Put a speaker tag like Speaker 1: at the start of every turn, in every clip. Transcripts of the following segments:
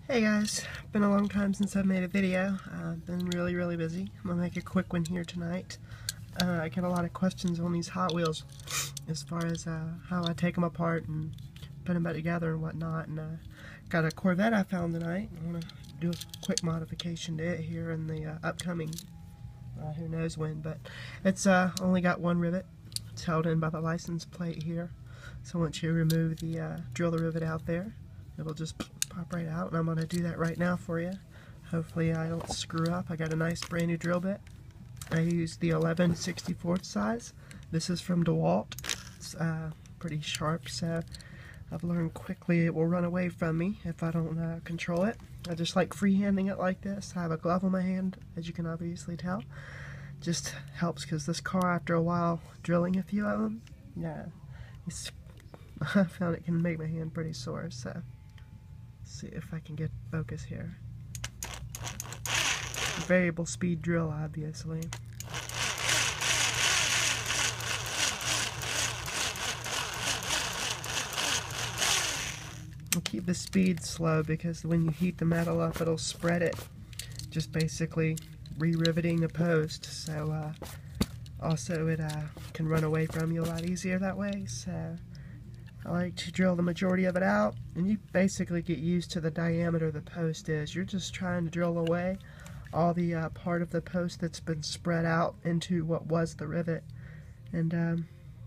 Speaker 1: Hey guys, been a long time since I've made a video. I've been really busy. I'm gonna make a quick one here tonight. I get a lot of questions on these Hot Wheels as far as how I take them apart and put them back together and whatnot. And got a Corvette I found tonight. I'm gonna do a quick modification to it here in the upcoming, who knows when, but it's only got one rivet. It's held in by the license plate here. So once you remove the drill the rivet out there, it'll just pop right out, and I'm going to do that right now for you. Hopefully I don't screw up. I got a nice brand new drill bit. I used the 11/64 size. This is from DeWalt. It's pretty sharp, so I've learned quickly it will run away from me if I don't control it. I just like freehanding it like this. I have a glove on my hand, as you can obviously tell. Just helps because this car, after a while drilling a few of them, yeah, I found it can make my hand pretty sore, so see if I can get focus here. Variable speed drill, obviously. I'll keep the speed slow because when you heat the metal up, it'll spread it. Just basically re-riveting the post. So also it can run away from you a lot easier that way. So I like to drill the majority of it out, and you basically get used to the diameter the post is. You're just trying to drill away all the part of the post that's been spread out into what was the rivet. And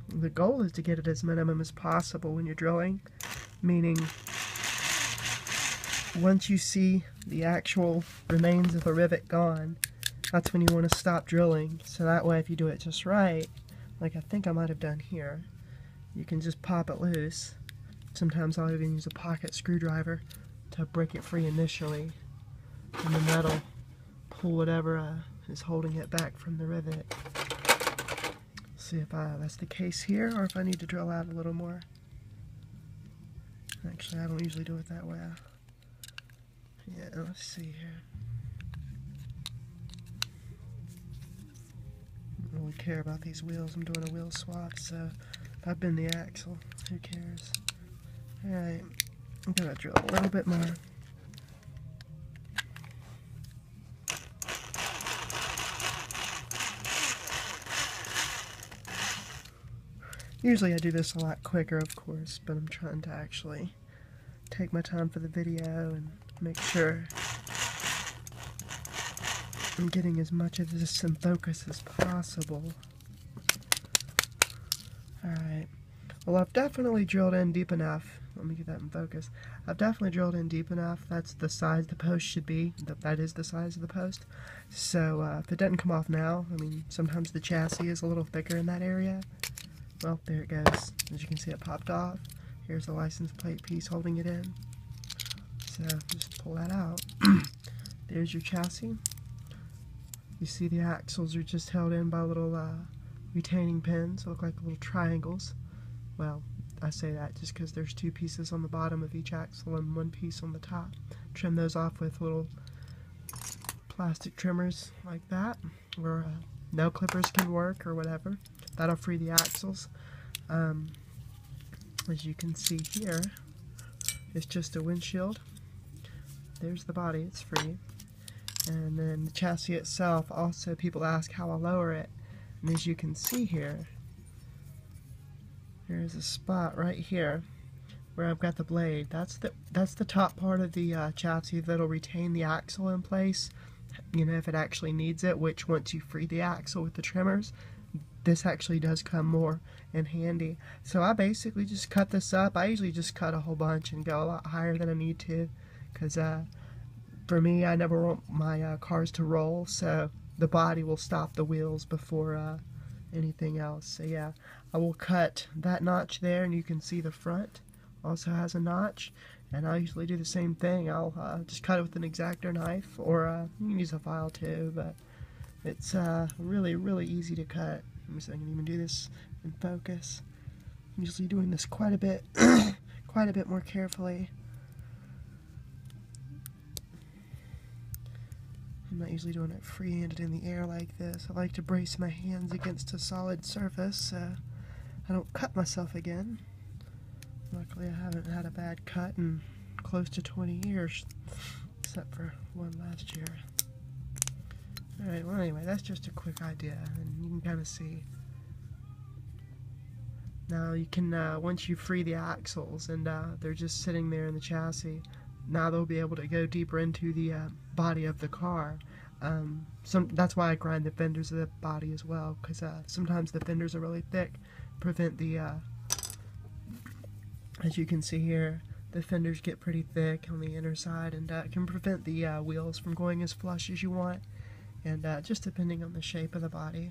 Speaker 1: the goal is to get it as minimum as possible when you're drilling, meaning once you see the actual remains of the rivet gone, that's when you want to stop drilling. So that way, if you do it just right, like I think I might have done here, you can just pop it loose. Sometimes I'll even use a pocket screwdriver to break it free initially, and the metal pull whatever is holding it back from the rivet. See if that's the case here, or if I need to drill out a little more. Actually, I don't usually do it that way. Yeah, let's see here. I don't really care about these wheels. I'm doing a wheel swap, so if I bend the axle, who cares? Alright, I'm gonna drill a little bit more. Usually I do this a lot quicker, of course, but I'm trying to actually take my time for the video and make sure I'm getting as much of this in focus as possible. Alright, well, I've definitely drilled in deep enough. Let me get that in focus. I've definitely drilled in deep enough. That's the size the post should be. That is the size of the post. So if it doesn't come off now, I mean, sometimes the chassis is a little thicker in that area. Well, there it goes. As you can see, it popped off. Here's the license plate piece holding it in. So just pull that out. There's your chassis. You see the axles are just held in by little retaining pins. They look like little triangles. Well, I say that just because there's two pieces on the bottom of each axle and one piece on the top. Trim those off with little plastic trimmers like that, or nail clippers can work, or whatever. That'll free the axles. As you can see here, it's just a windshield. There's the body, it's free. And then the chassis itself, also people ask how I lower it. And as you can see here, there's a spot right here where I've got the blade. That's the top part of the chassis that'll retain the axle in place, you know, if it actually needs it, which once you free the axle with the trimmers, this actually does come more in handy. So I basically just cut this up. I usually just cut a whole bunch and go a lot higher than I need to, because for me, I never want my cars to roll, so the body will stop the wheels before anything else. So yeah, I will cut that notch there, and you can see the front also has a notch, and I usually do the same thing. I'll just cut it with an X-Acto knife, or you can use a file too, but it's really easy to cut. I can even do this in focus. I'm usually doing this quite a bit quite a bit more carefully. I'm not usually doing it free-handed in the air like this. I like to brace my hands against a solid surface so I don't cut myself again. Luckily I haven't had a bad cut in close to 20 years, except for one last year. Alright, well anyway, that's just a quick idea, and you can kind of see. Now you can, once you free the axles and they're just sitting there in the chassis, now they'll be able to go deeper into the body of the car. That's why I grind the fenders of the body as well, because sometimes the fenders are really thick, prevent the, as you can see here, the fenders get pretty thick on the inner side, and it can prevent the wheels from going as flush as you want, and just depending on the shape of the body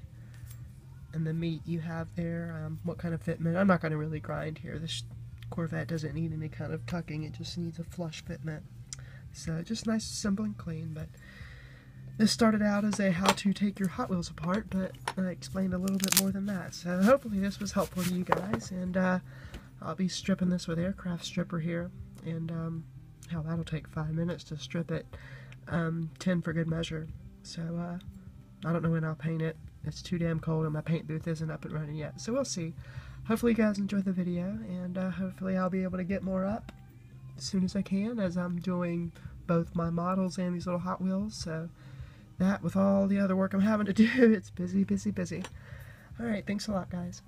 Speaker 1: and the meat you have there, what kind of fitment. I'm not going to really grind here. This Corvette doesn't need any kind of tucking, it just needs a flush fitment. So just nice, simple, and clean. But this started out as a how to take your Hot Wheels apart, but I explained a little bit more than that. So hopefully this was helpful to you guys, and I'll be stripping this with aircraft stripper here, and hell, that'll take 5 minutes to strip it, 10 for good measure. So I don't know when I'll paint it. It's too damn cold and my paint booth isn't up and running yet, so we'll see. Hopefully you guys enjoyed the video, and hopefully I'll be able to get more up as soon as I can, as I'm doing both my models and these little Hot Wheels. So that, with all the other work I'm having to do, it's busy, busy, busy. Alright, thanks a lot, guys.